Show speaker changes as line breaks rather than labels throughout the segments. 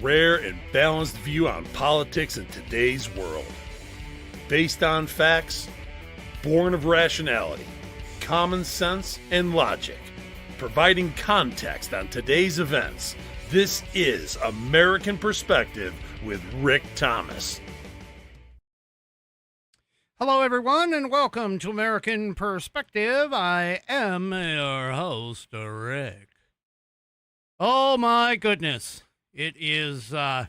rare and balanced view on politics in today's world. Based on facts, born of rationality, common sense, and logic, providing context on today's events. This is American Perspective with Rick Thomas.
Hello, everyone, and welcome to American Perspective. I am your host, Rick. Oh, my goodness. It is, wow.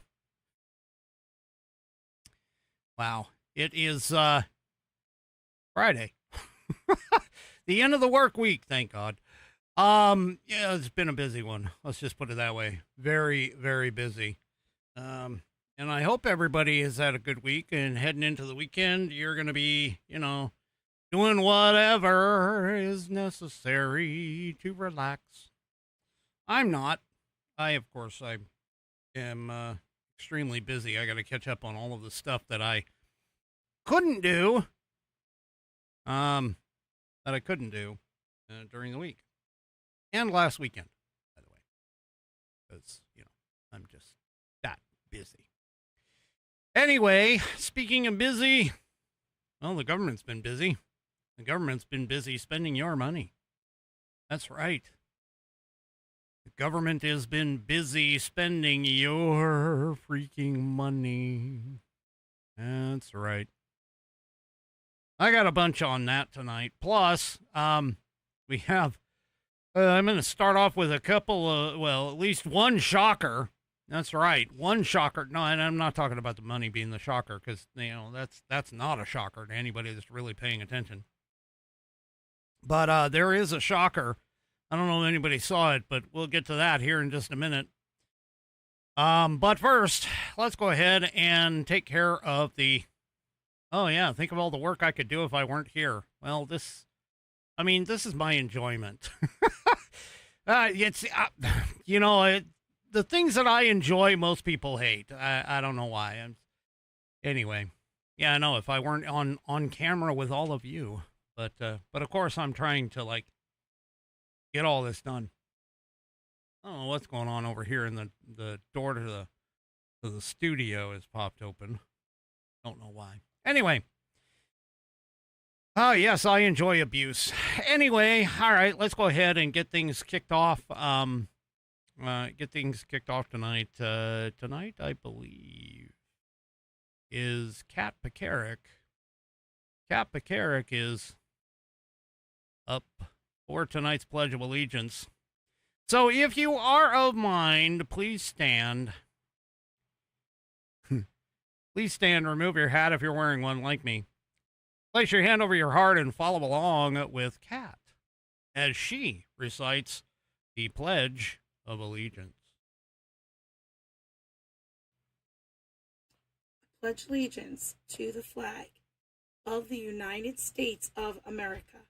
It is, Friday. The end of the work week, thank God. Yeah, it's been a busy one. Let's just put it that way. Very, very busy. And I hope everybody has had a good week, and heading into the weekend, you're going to be, doing whatever is necessary to relax. I'm not. I am extremely busy. I got to catch up on all of the stuff that I couldn't do, during the week and last weekend, by the way, because, I'm just that busy. Anyway, speaking of busy, well, the government's been busy. The government's been busy spending your money. That's right. The government has been busy spending your freaking money. That's right. I got a bunch on that tonight. Plus, we have, I'm going to start off with a couple of, well, at least one shocker. That's right. One shocker. No, and I'm not talking about the money being the shocker, because, that's not a shocker to anybody that's really paying attention. But there is a shocker. I don't know if anybody saw it, but we'll get to that here in just a minute. But first, let's go ahead and take care of the, oh yeah, think of all the work I could do if I weren't here. Well, this is my enjoyment. The things that I enjoy, most people hate. I don't know why. Anyway, yeah, I know if I weren't on camera with all of you, but of course I'm trying to get all this done. I don't know what's going on over here, and the door to the studio is popped open. Don't know why. Anyway. Oh, yes, I enjoy abuse. Anyway, all right, let's go ahead and get things kicked off. Tonight. Tonight, I believe, is Kat Pekarik. Kat Pekarik is up for tonight's Pledge of Allegiance. So if you are of mind, please stand. Please stand, remove your hat if you're wearing one like me. Place your hand over your heart and follow along with Kat as she recites the Pledge of Allegiance.
Pledge allegiance to the flag of the United States of America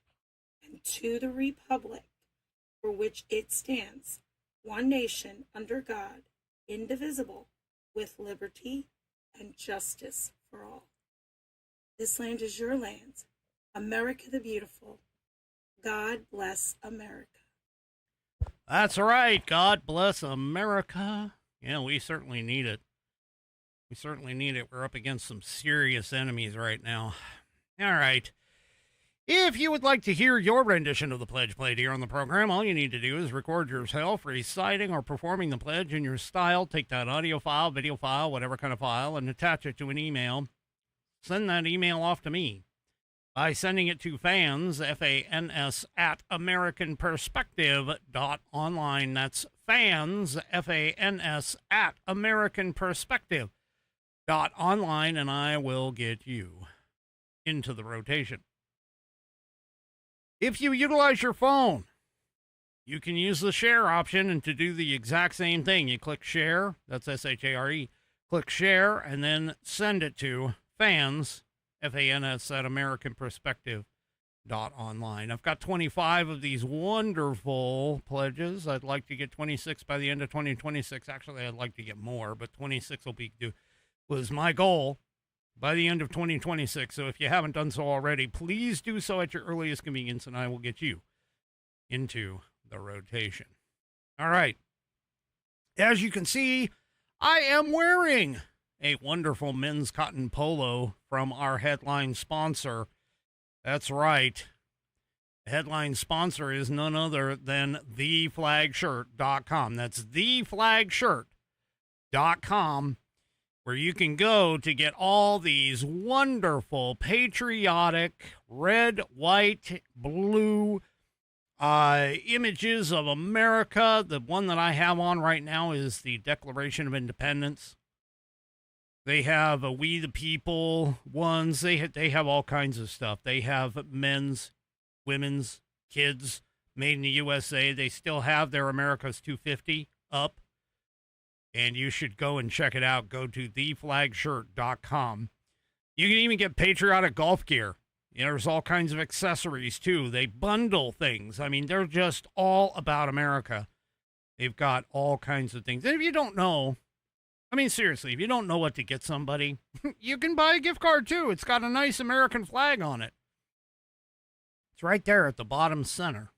and to the republic for which it stands, one nation under God, indivisible, with liberty and justice for all. This land is your land, America the beautiful. God bless America.
That's right. God bless America. Yeah, we certainly need it. We certainly need it. We're up against some serious enemies right now. All right. If you would like to hear your rendition of the pledge played here on the program, all you need to do is record yourself reciting or performing the pledge in your style. Take that audio file, video file, whatever kind of file, and attach it to an email. Send that email off to me by sending it to fans, F-A-N-S, at AmericanPerspective.online. That's fans, F-A-N-S, at AmericanPerspective.online, and I will get you into the rotation. If you utilize your phone, you can use the share option, and to do the exact same thing, you click share, that's S-H-A-R-E, click share, and then send it to fans, F-A-N-S, at AmericanPerspective.online. I've got 25 of these wonderful pledges. I'd like to get 26 by the end of 2026. Actually, I'd like to get more, but 26 was my goal by the end of 2026. So if you haven't done so already, please do so at your earliest convenience, and I will get you into the rotation. All right. As you can see, I am wearing a wonderful men's cotton polo from our headline sponsor. That's right. The headline sponsor is none other than theflagshirt.com. That's theflagshirt.com, where you can go to get all these wonderful patriotic red, white, blue images of America. The one that I have on right now is the Declaration of Independence. They have a We the People ones. They have all kinds of stuff. They have men's, women's, kids, made in the USA. They still have their America's 250 up. And you should go and check it out. Go to theflagshirt.com. You can even get patriotic golf gear. There's all kinds of accessories, too. They bundle things. I mean, they're just all about America. They've got all kinds of things. And if you don't know, I mean, seriously, if you don't know what to get somebody, you can buy a gift card, too. It's got a nice American flag on it. It's right there at the bottom center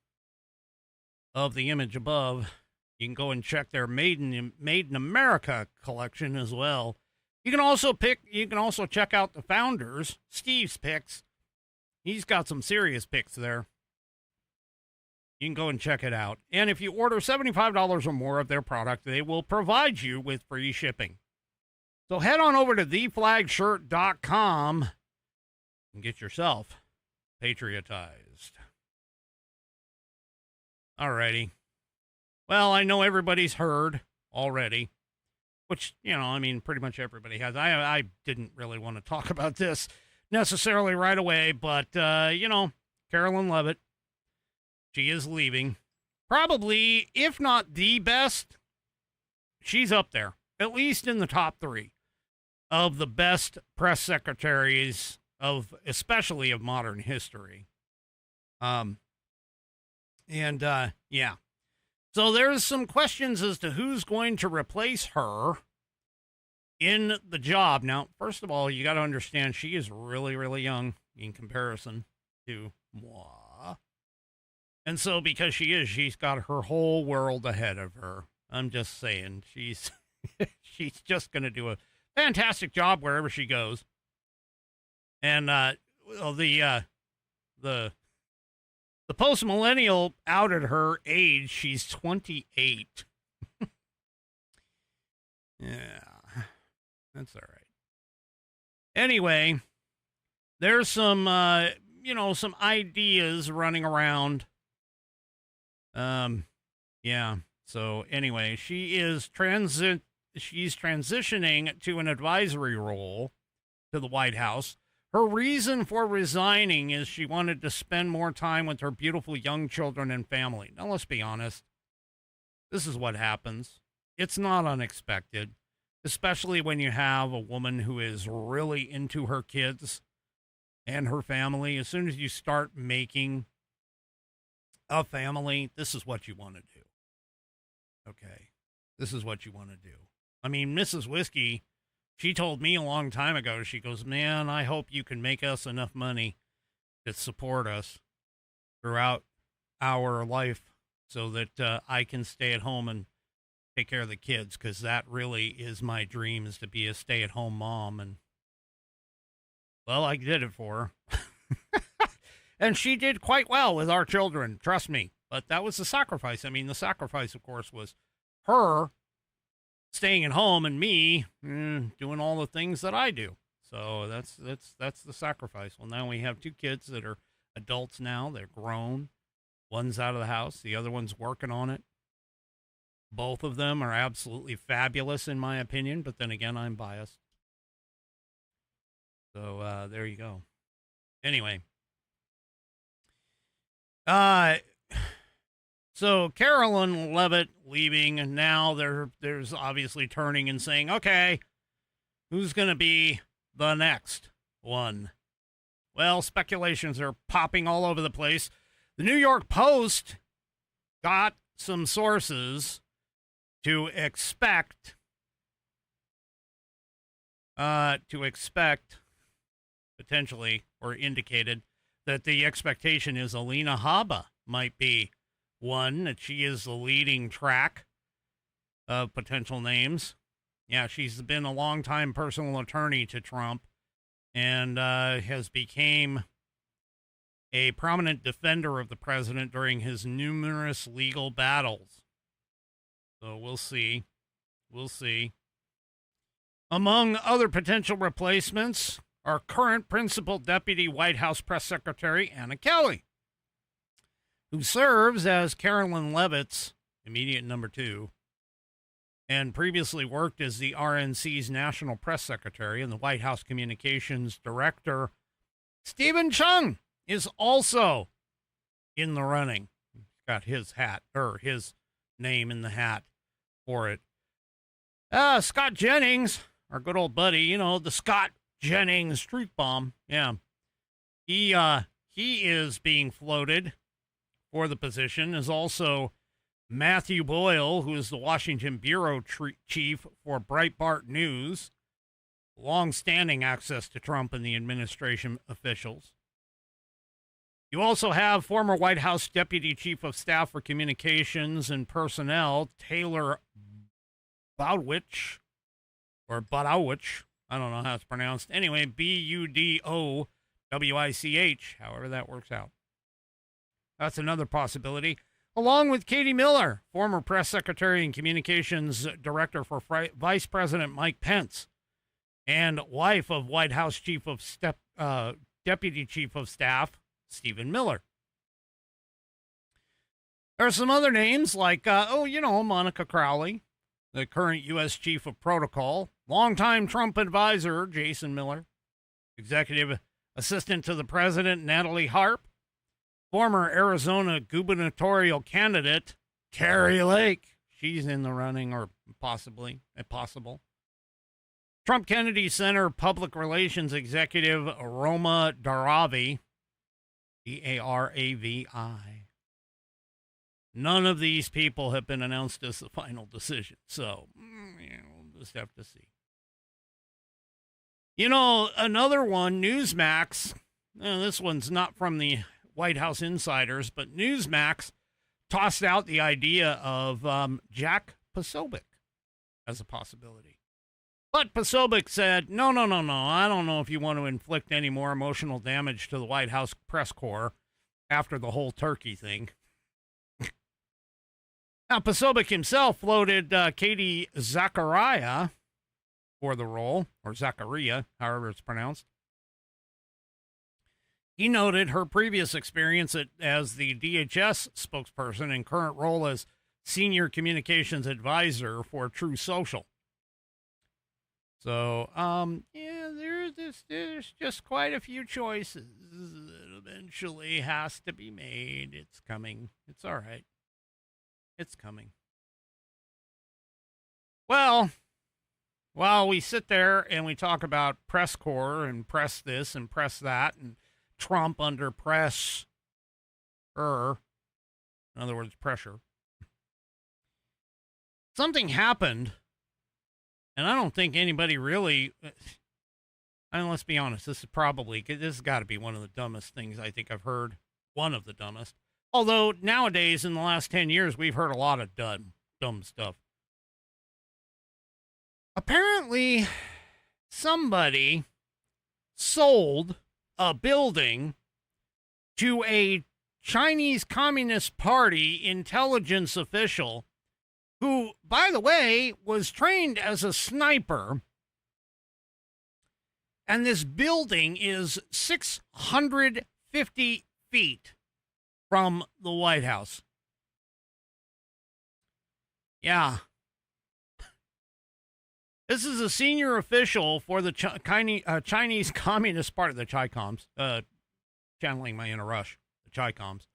of the image above. You can go and check their Made in America collection as well. You can also check out the founders, Steve's picks. He's got some serious picks there. You can go and check it out. And if you order $75 or more of their product, they will provide you with free shipping. So head on over to theflagshirt.com and get yourself patriotized. Alrighty. Well, I know everybody's heard already, which, I mean, pretty much everybody has. I didn't really want to talk about this necessarily right away, but, Carolyn Levitt, she is leaving. Probably, if not the best, she's up there, at least in the top 3 of the best press secretaries especially of modern history. Yeah. So there's some questions as to who's going to replace her in the job. Now, first of all, you got to understand she is really, really young in comparison to moi. And so because she's got her whole world ahead of her. I'm just saying, she's just going to do a fantastic job wherever she goes. And the post-millennial outed her age. She's 28. Yeah, that's all right. Anyway, there's some, some ideas running around. Yeah. So anyway, she's transitioning to an advisory role to the White House. Her reason for resigning is she wanted to spend more time with her beautiful young children and family. Now, let's be honest. This is what happens. It's not unexpected, especially when you have a woman who is really into her kids and her family. As soon as you start making a family, this is what you want to do. Okay. This is what you want to do. I mean, Mrs. Whiskey, she told me a long time ago, she goes, man, I hope you can make us enough money to support us throughout our life so that I can stay at home and take care of the kids, because that really is my dream, is to be a stay-at-home mom. And, well, I did it for her. And she did quite well with our children, trust me. But that was the sacrifice. I mean, the sacrifice, of course, was her staying at home and me doing all the things that I do. So that's the sacrifice. Well, now we have 2 kids that are adults now. They're grown. One's out of the house. The other one's working on it. Both of them are absolutely fabulous, in my opinion. But then again, I'm biased. So there you go. Anyway. So Carolyn Levitt leaving, and now there's obviously turning and saying, okay, who's going to be the next one? Well, speculations are popping all over the place. The New York Post got some sources to expect potentially, or indicated that the expectation is Alina Habba might be one, that she is the leading track of potential names Yeah, she's been a longtime personal attorney to Trump and has became a prominent defender of the president during his numerous legal battles. So we'll see. We'll see. Among other potential replacements are current principal deputy White House press secretary Anna Kelly, who serves as Carolyn Leavitt's immediate number 2, and previously worked as the RNC's national press secretary, and the White House communications director Stephen Chung is also in the running. He's got his hat, or his name in the hat for it. Scott Jennings, our good old buddy, you know, the Scott Jennings truth bomb. Yeah. He is being floated for the position, as also Matthew Boyle, who is the Washington bureau chief for Breitbart News, long-standing access to Trump and the administration officials. You also have former White House Deputy Chief of Staff for Communications and Personnel, Taylor Budowich, or Budowich. I don't know how it's pronounced. Anyway, Budowich, however that works out. That's another possibility. Along with Katie Miller, former press secretary and communications director for Vice President Mike Pence, and wife of White House Deputy Chief of Staff Stephen Miller. There are some other names like, Monica Crowley, the current U.S. Chief of Protocol, longtime Trump advisor Jason Miller, executive assistant to the president Natalie Harp, former Arizona gubernatorial candidate Carrie Lake. She's in the running, or possible. Trump Kennedy Center public relations executive Roma Daravi, Daravi. None of these people have been announced as the final decision, so we'll just have to see. You know, another one, Newsmax. This one's not from the White House insiders, but Newsmax tossed out the idea of Jack Posobiec as a possibility. But Posobiec said, no, I don't know if you want to inflict any more emotional damage to the White House press corps after the whole turkey thing. Now, Posobiec himself floated Katie Zachariah for the role, or Zachariah, however it's pronounced. He noted her previous experience as the DHS spokesperson and current role as senior communications advisor for True Social. So, there's just quite a few choices that eventually has to be made. It's coming. It's all right. It's coming. Well, while we sit there and we talk about press corps and press this and press that and Trump under pressure, in other words, pressure, something happened, and I don't think anybody really, let's be honest, this has got to be one of the dumbest things I think I've heard, one of the dumbest. Although nowadays, in the last 10 years, we've heard a lot of dumb stuff. Apparently, somebody sold a building to a Chinese Communist Party intelligence official who, by the way, was trained as a sniper. And this building is 650 feet from the White House. Yeah. This is a senior official for the Chinese Communist Party, the Chi-Coms, channeling my inner rush, the Chi-Coms.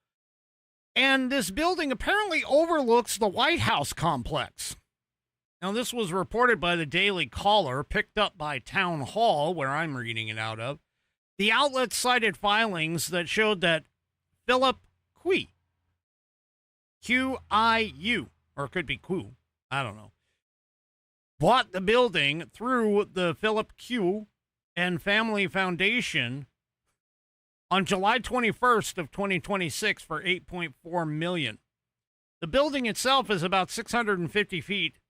And this building apparently overlooks the White House complex. Now, this was reported by the Daily Caller, picked up by Townhall, where I'm reading it out of. The outlet cited filings that showed that Philip Q-I-U, or it could be Q, I don't know, bought the building through the Philip Q and Family Foundation on July 21st of 2026 for $8.4 million. The building itself is about 650 feet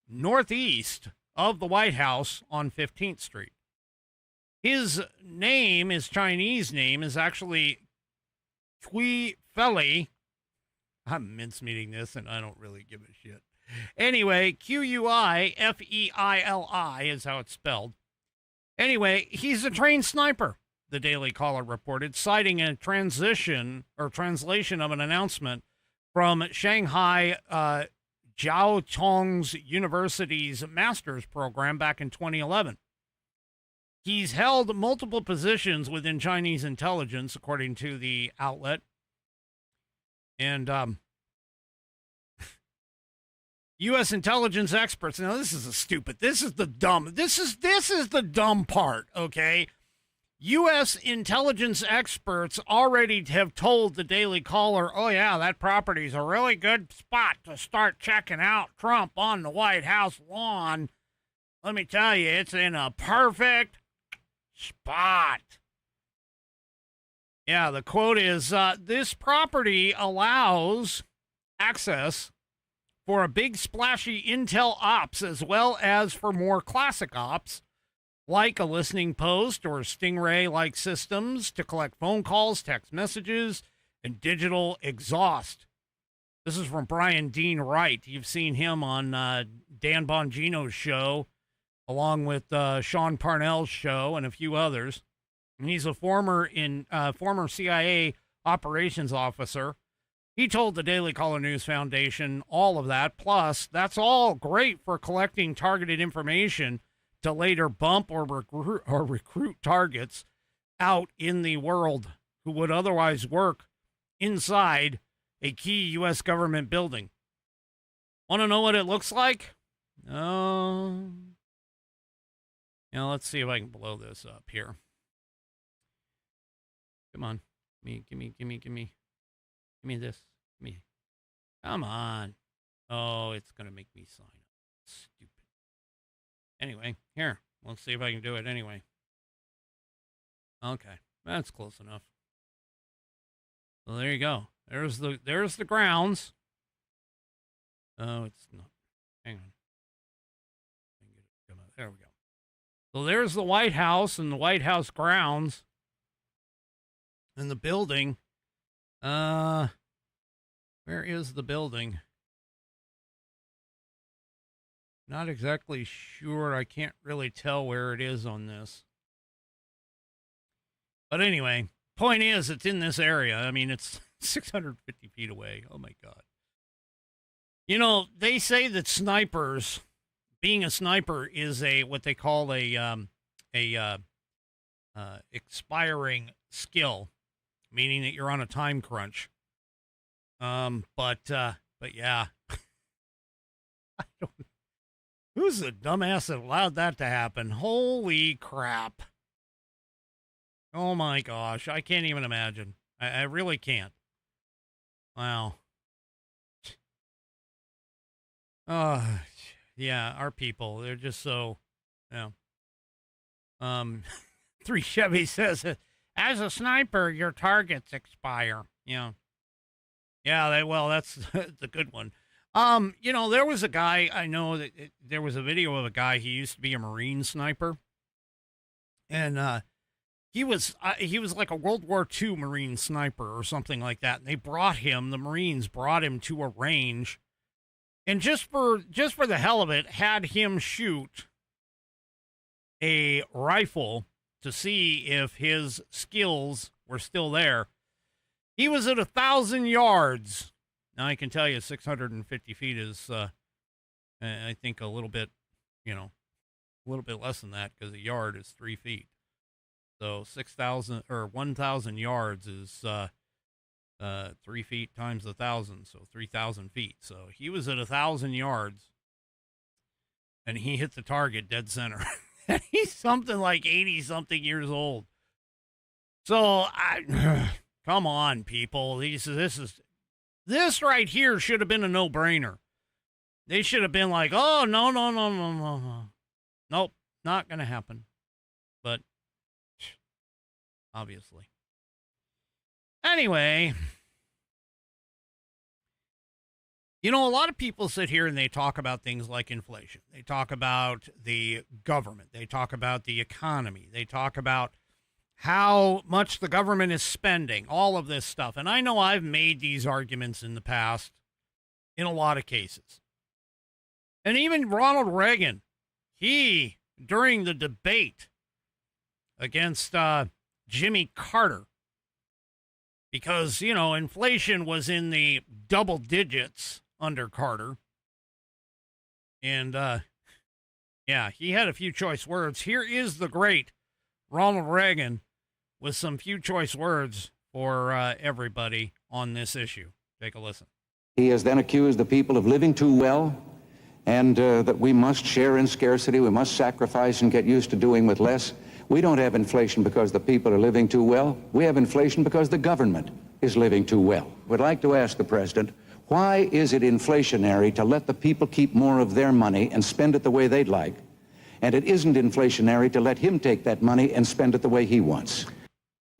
northeast of the White House on 15th Street. His name, his Chinese name, is actually Cui Feli. I'm mincemeating this, and I don't really give a shit. Anyway, Quifeili is how it's spelled. Anyway, he's a trained sniper, the Daily Caller reported, citing a translation of an announcement from Shanghai Jiao Tong's University's master's program back in 2011. He's held multiple positions within Chinese intelligence, according to the outlet. And U.S. intelligence experts. Now, this is the dumb part, okay? U.S. intelligence experts already have told the Daily Caller, oh, yeah, that property's a really good spot to start checking out Trump on the White House lawn. Let me tell you, it's in a perfect spot. Yeah, the quote is, this property allows access for a big splashy intel ops as well as for more classic ops like a listening post or Stingray-like systems to collect phone calls, text messages, and digital exhaust. This is from Brian Dean Wright. You've seen him on Dan Bongino's show, along with Sean Parnell's show and a few others. And he's a former CIA operations officer. He told the Daily Caller News Foundation all of that. Plus, that's all great for collecting targeted information to later bump or recruit targets out in the world who would otherwise work inside a key U.S. government building. Want to know what it looks like? Now, let's see if I can blow this up here. Come on. Give me this. Come on. Oh, it's going to make me sign up. Stupid. Anyway, here. Let's see if I can do it anyway. Okay. That's close enough. Well, there you go. There's the grounds. Oh, it's not. Hang on. There we go. So there's the White House and the White House grounds. And the building. Where is the building? Not exactly sure. I can't really tell where it is on this. But anyway, point is, it's in this area. I mean, it's 650 feet away. Oh, my God. You know, they say that snipers, being a sniper is what they call a expiring skill, meaning that you're on a time crunch. But yeah, I don't. Who's the dumbass that allowed that to happen? Holy crap! Oh my gosh, I can't even imagine. I really can't. Wow. Yeah, our people, they're just so, yeah. 3 Chevy says, as a sniper, your targets expire. Yeah. Yeah, that's the good one. You know, there was a guy, I know that there was a video of a guy, he used to be a Marine sniper. And he was like a World War II Marine sniper or something like that. And the Marines brought him to a range. And just for the hell of it, had him shoot a rifle to see if his skills were still there. He was at 1,000 yards. Now, I can tell you 650 feet is, I think, a little bit less than that, because a yard is 3 feet. So 6,000 or 1,000 yards is 3 feet times 1,000, so 3,000 feet. So he was at 1,000 yards, and he hit the target dead center. And he's something like 80-something years old. So come on, people. This right here should have been a no-brainer. They should have been like, oh, no. Nope, not going to happen. But obviously. Anyway, You know, a lot of people sit here and they talk about things like inflation. They talk about the government. They talk about the economy. They talk about how much the government is spending, all of this stuff. And I know I've made these arguments in the past in a lot of cases. And even Ronald Reagan, he, during the debate against Jimmy Carter, because, you know, inflation was in the double digits under Carter. And, yeah, he had a few choice words. Here is the great Ronald Reagan with some few choice words for everybody on this issue. Take a listen.
He has then accused the people of living too well, and that we must share in scarcity, we must sacrifice and get used to doing with less. We don't have inflation because the people are living too well. We have inflation because the government is living too well. Would like to ask the President, why is it inflationary to let the people keep more of their money and spend it the way they'd like, and it isn't inflationary to let him take that money and spend it the way he wants?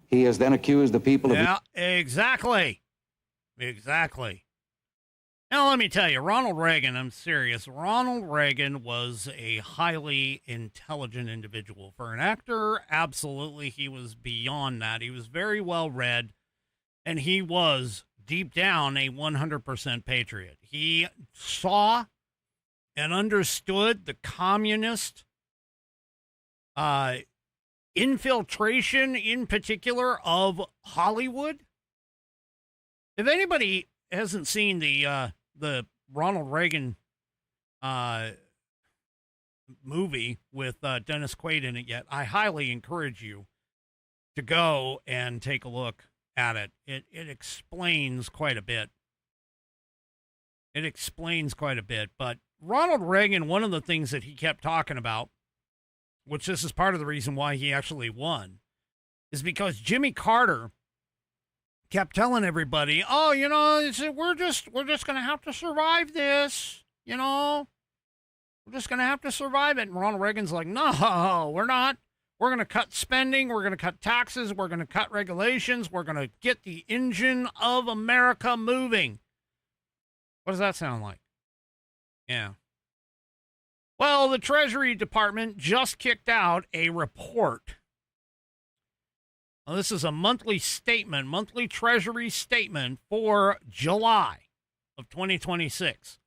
He has then accused the people of...
Yeah, exactly. Exactly. Now, let me tell you, Ronald Reagan, I'm serious. Ronald Reagan was a highly intelligent individual. For an actor, absolutely, he was beyond that. He was very well read, and he was, deep down, a 100% patriot. He saw and understood the communist infiltration, in particular, of Hollywood. If anybody hasn't seen the Ronald Reagan movie with Dennis Quaid in it yet, I highly encourage you to go and take a look at it. It explains quite a bit. It explains quite a bit. But Ronald Reagan, one of the things that he kept talking about, which this is part of the reason why he actually won, is because Jimmy Carter kept telling everybody, oh, you know, we're just going to have to survive this, you know, we're just going to have to survive it. And Ronald Reagan's like, no, we're not. We're going to cut spending. We're going to cut taxes. We're going to cut regulations. We're going to get the engine of America moving. What does that sound like? Yeah. Well, the Treasury Department just kicked out a report. Now, this is a monthly statement, monthly Treasury statement for July of 2026.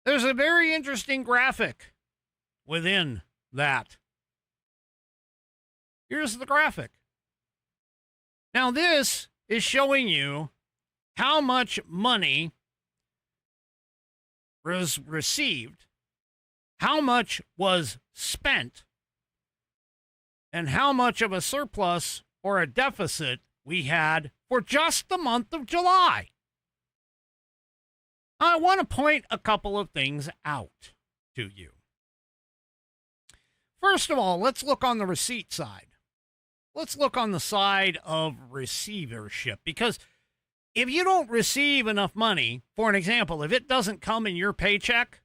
There's a very interesting graphic within that. Here's the graphic. Now, this is showing you how much money was received, how much was spent, and how much of a surplus or a deficit we had for just the month of July. I want to point a couple of things out to you. First of all, let's look on the receipt side. Let's look on the side of receivership, because if you don't receive enough money, for an example, if it doesn't come in your paycheck,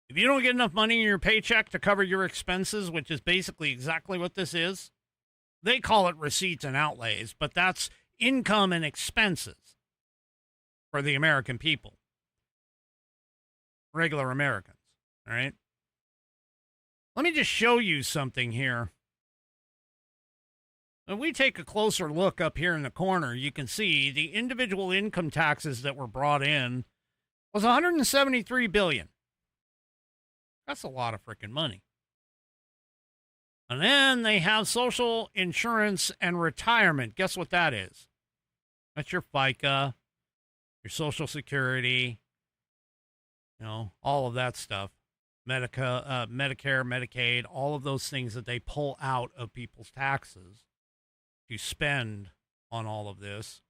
if you don't get enough money in your paycheck to cover your expenses, which is basically exactly what this is, they call it receipts and outlays, but that's income and expenses for the American people, regular Americans, all right? Let me just show you something here. When we take a closer look up here in the corner, you can see the individual income taxes that were brought in was $173 billion. That's a lot of freaking money. And then they have social insurance and retirement. Guess what that is? That's your FICA, your Social Security, you know, all of that stuff. Medicare, Medicaid, all of those things that they pull out of people's taxes to spend on all of this.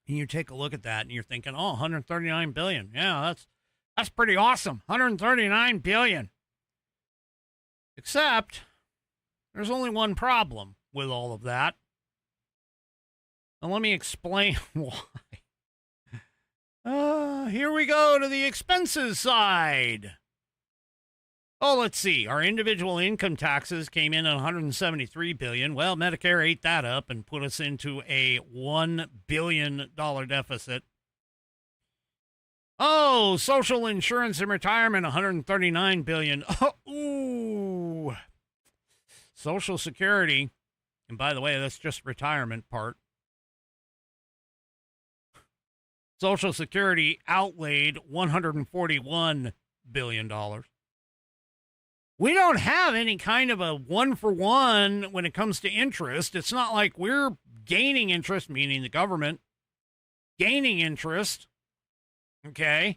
And you take a look at that and you're thinking, oh, $139 billion. Yeah, that's pretty awesome. $139 billion. Except there's only one problem with all of that. And let me explain why. Here we go to the expenses side. Oh, let's see. Our individual income taxes came in at $173 billion. Well, Medicare ate that up and put us into a $1 billion deficit. Oh, social insurance and retirement, 139 billion. Oh, ooh. Social Security, and by the way, that's just retirement part. Social Security outlaid $141 billion. We don't have any kind of a one-for-one when it comes to interest. It's not like we're gaining interest, meaning the government gaining interest. Okay?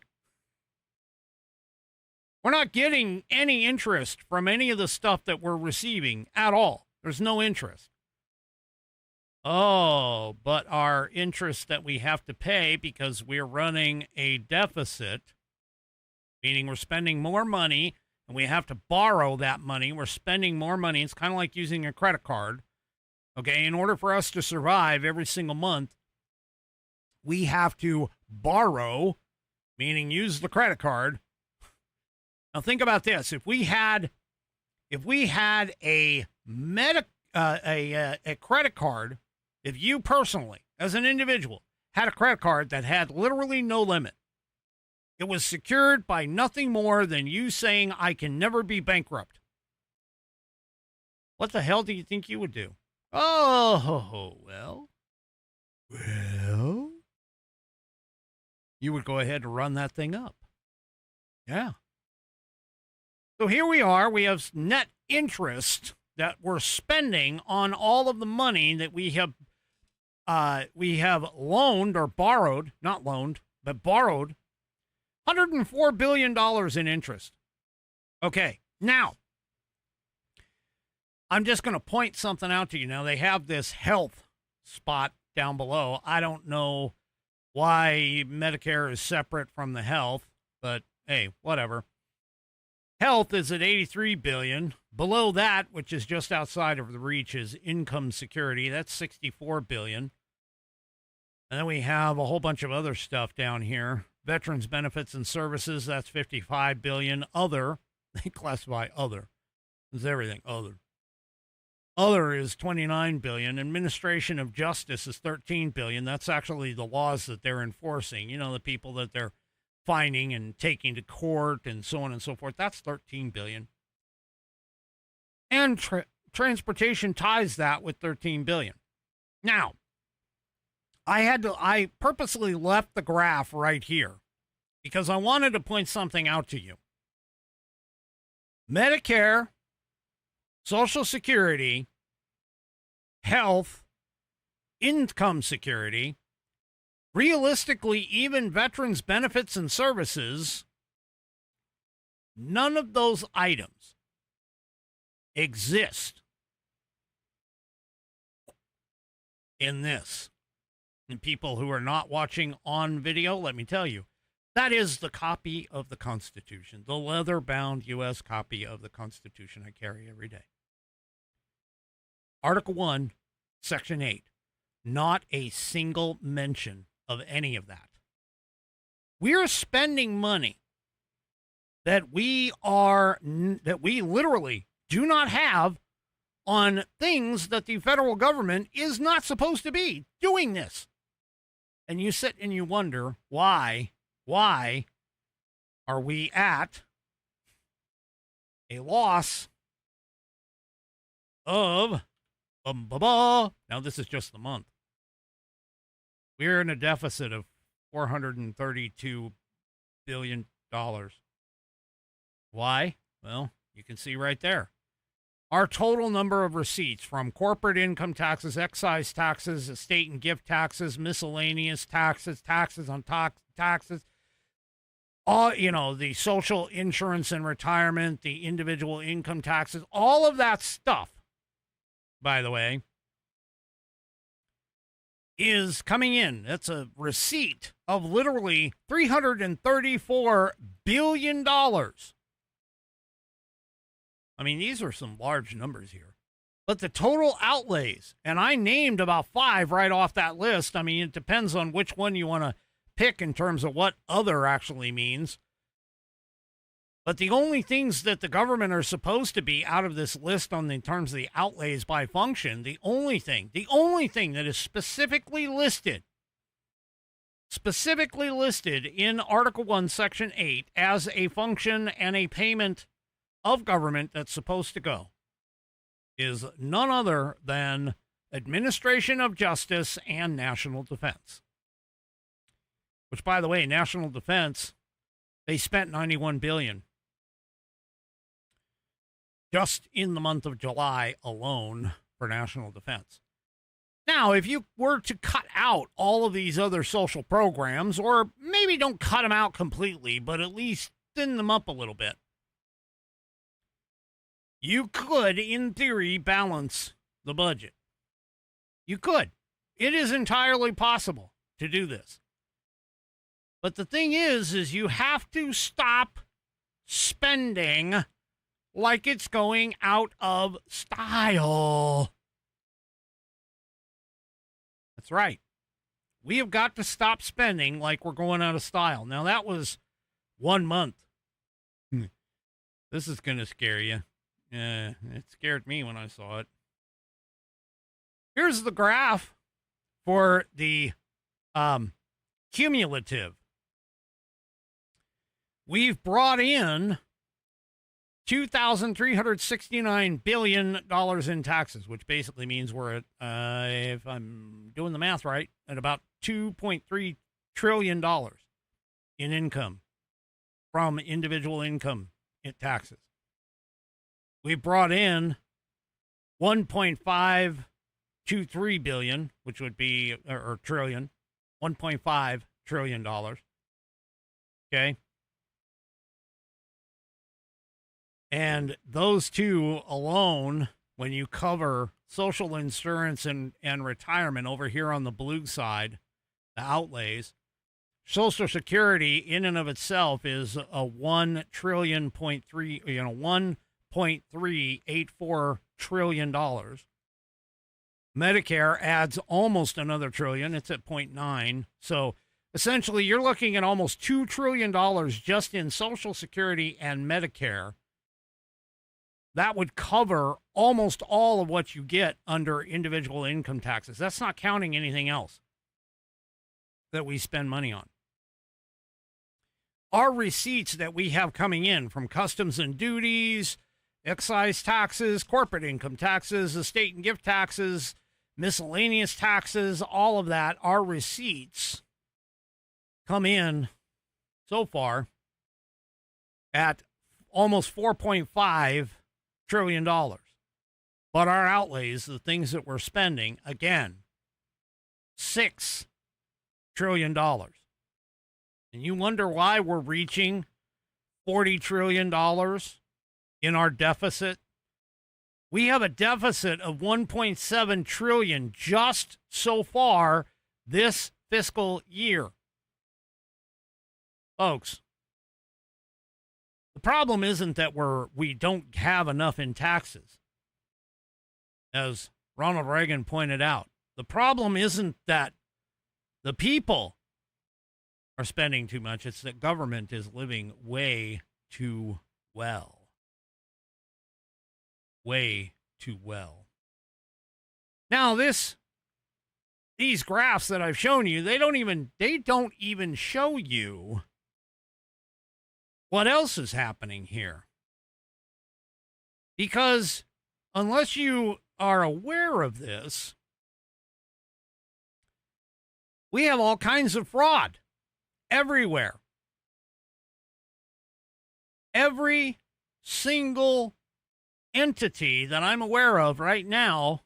We're not getting any interest from any of the stuff that we're receiving at all. There's no interest. Oh, but our interest that we have to pay because we're running a deficit, meaning we're spending more money and we have to borrow that money. We're spending more money. It's kind of like using a credit card. Okay, in order for us to survive every single month, we have to borrow, meaning use the credit card. Now think about this. If we had a credit card, if you personally, as an individual, had a credit card that had literally no limit, it was secured by nothing more than you saying, I can never be bankrupt. What the hell do you think you would do? Oh, well, you would go ahead and run that thing up. Yeah. So here we are. We have net interest that we're spending on all of the money that we have loaned or borrowed, not loaned, but borrowed, $104 billion in interest. Okay, now, I'm just going to point something out to you. Now, they have this health spot down below. I don't know why Medicare is separate from the health, but hey, whatever. Health is at $83 billion. Below that, which is just outside of the reach, is income security. That's $64 billion. And then we have a whole bunch of other stuff down here. Veterans benefits and services, that's $55 billion. Other, they classify other. It's everything, other. Other is $29 billion. Administration of justice is $13 billion. That's actually the laws that they're enforcing. You know, the people that they're fining and taking to court and so on and so forth. That's $13 billion. And transportation ties that with $13 billion. Now, I purposely left the graph right here because I wanted to point something out to you. Medicare, Social Security, health, income security, realistically, even veterans benefits and services, none of those items exist in this. And people who are not watching on video, let me tell you, that is the copy of the Constitution, the leather-bound U.S. copy of the Constitution I carry every day. Article 1, Section 8, not a single mention of any of that. We're spending money that we literally do not have on things that the federal government is not supposed to be doing this. And you sit and you wonder, why are we at a loss of, now this is just the month. We're in a deficit of $432 billion. Why? Well, you can see right there. Our total number of receipts from corporate income taxes, excise taxes, estate and gift taxes, miscellaneous taxes, taxes on taxes, all, the social insurance and retirement, the individual income taxes, all of that stuff, by the way, is coming in. That's a receipt of literally $334 billion. I mean, these are some large numbers here. But the total outlays, and I named about 5 right off that list. I mean, it depends on which one you want to pick in terms of what other actually means. But the only things that the government are supposed to be out of this list in terms of the outlays by function, the only thing that is specifically listed specifically listed in Article 1, Section 8 as a function and a payment of government that's supposed to go is none other than administration of justice and national defense. Which, by the way, national defense, they spent $91 billion just in the month of July alone for national defense. Now, if you were to cut out all of these other social programs, or maybe don't cut them out completely, but at least thin them up a little bit, you could, in theory, balance the budget. You could. It is entirely possible to do this. But the thing is you have to stop spending like it's going out of style. That's right. We have got to stop spending like we're going out of style. Now, that was 1 month. This is going to scare you. It scared me when I saw it. Here's the graph for the cumulative. We've brought in $2,369 billion in taxes, which basically means we're at, if I'm doing the math right, at about $2.3 trillion in income from individual income in taxes. We brought in $1.523 billion, which would be, or trillion, $1.5 trillion. Okay. And those two alone, when you cover social insurance and retirement over here on the blue side, the outlays, Social Security in and of itself is a $1.384 trillion. Medicare adds almost another trillion. It's at 0.9. So essentially, you're looking at almost $2 trillion just in Social Security and Medicare. That would cover almost all of what you get under individual income taxes. That's not counting anything else that we spend money on. Our receipts that we have coming in from customs and duties, excise taxes, corporate income taxes, estate and gift taxes, miscellaneous taxes, all of that, our receipts come in so far at almost $4.5 trillion. But our outlays, the things that we're spending, again, $6 trillion. And you wonder why we're reaching $40 trillion in our deficit. We have a deficit of $1.7 trillion just so far this fiscal year. Folks, the problem isn't that we don't have enough in taxes. As Ronald Reagan pointed out, the problem isn't that the people are spending too much. It's that government is living way too well. Way too well. Now, these graphs that I've shown you, they don't even show you what else is happening here. Because unless you are aware of this, we have all kinds of fraud everywhere. Every single entity that I'm aware of right now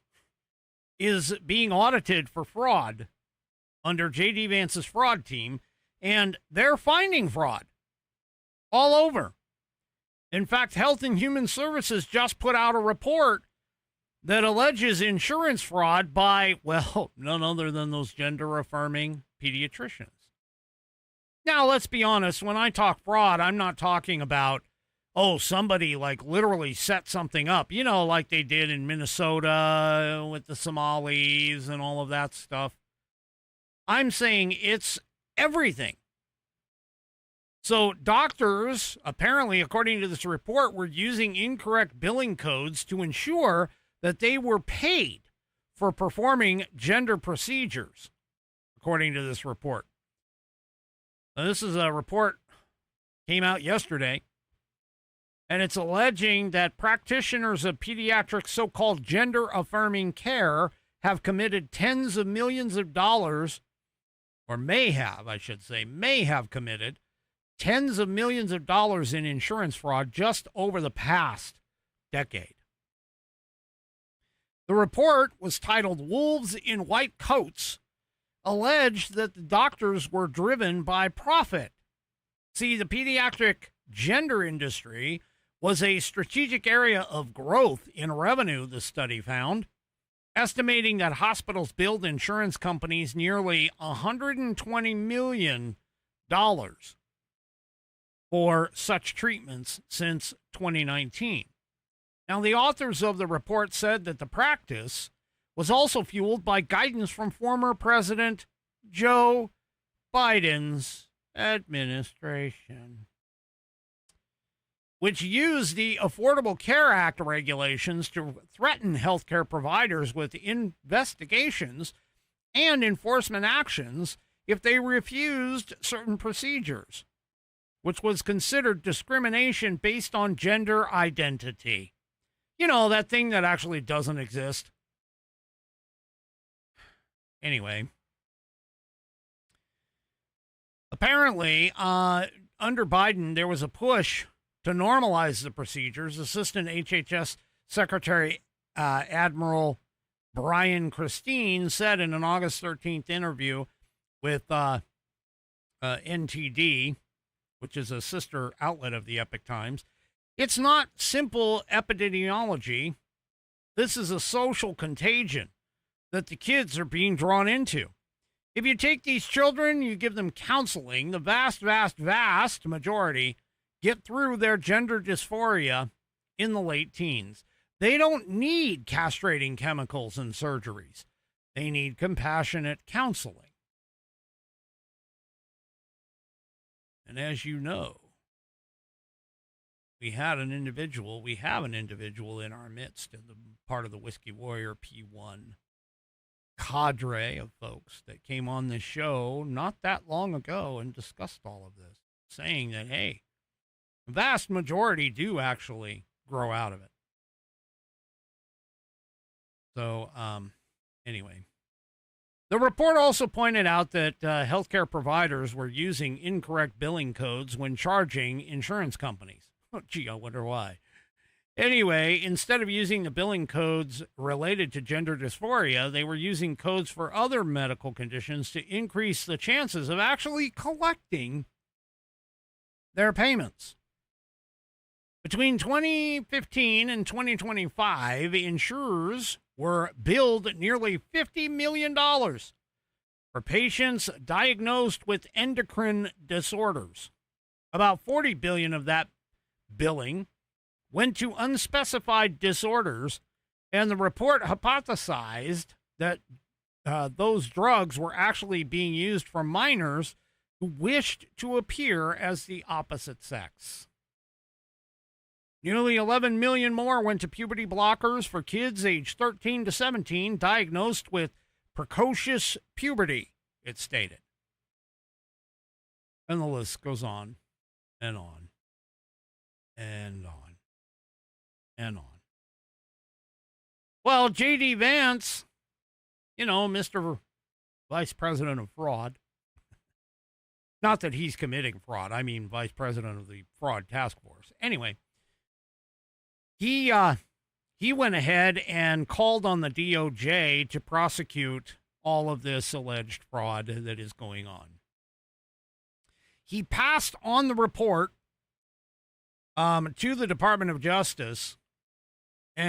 is being audited for fraud under J.D. Vance's fraud team, and they're finding fraud all over. In fact, Health and Human Services just put out a report that alleges insurance fraud by, well, none other than those gender-affirming pediatricians. Now, let's be honest. When I talk fraud, I'm not talking about, somebody like literally set something up, like they did in Minnesota with the Somalis and all of that stuff. I'm saying it's everything. So doctors, apparently, according to this report, were using incorrect billing codes to ensure that they were paid for performing gender procedures, according to this report. This is a report came out yesterday, and it's alleging that practitioners of pediatric so-called gender-affirming care have committed tens of millions of dollars, or may have committed tens of millions of dollars in insurance fraud just over the past decade. The report was titled "Wolves in White Coats," alleged that the doctors were driven by profit. See, the pediatric gender industry was a strategic area of growth in revenue, the study found, estimating that hospitals billed insurance companies nearly $120 million for such treatments since 2019. Now, the authors of the report said that the practice was also fueled by guidance from former President Joe Biden's administration, which used the Affordable Care Act regulations to threaten healthcare providers with investigations and enforcement actions if they refused certain procedures, which was considered discrimination based on gender identity. You know, that thing that actually doesn't exist. Anyway, apparently, under Biden, there was a push to normalize the procedures. Assistant HHS Secretary Admiral Brian Christine said in an August 13th interview with NTD, which is a sister outlet of the Epoch Times, "It's not simple epidemiology. This is a social contagion that the kids are being drawn into. If you take these children, you give them counseling, the vast majority get through their gender dysphoria in the late teens. They don't need castrating chemicals and surgeries. They need compassionate counseling." And as you know, we have an individual in our midst, in the part of the Whiskey Warrior P1 cadre of folks that came on this show not that long ago and discussed all of this, saying that, hey, the vast majority do actually grow out of it. So, anyway, the report also pointed out that healthcare providers were using incorrect billing codes when charging insurance companies. Oh, gee, I wonder why. Anyway, instead of using the billing codes related to gender dysphoria, they were using codes for other medical conditions to increase the chances of actually collecting their payments. Between 2015 and 2025, insurers were billed nearly $50 million for patients diagnosed with endocrine disorders. About $40 billion of that billing went to unspecified disorders, and the report hypothesized that those drugs were actually being used for minors who wished to appear as the opposite sex. Nearly 11 million more went to puberty blockers for kids aged 13 to 17 diagnosed with precocious puberty, it stated. And the list goes on and on and on and on. Well, J.D. Vance, you know, Mr. Vice President of Fraud. Not that he's committing fraud. I mean, Vice President of the Fraud Task Force. Anyway, he went ahead and called on the DOJ to prosecute all of this alleged fraud that is going on. He passed on the report to the Department of Justice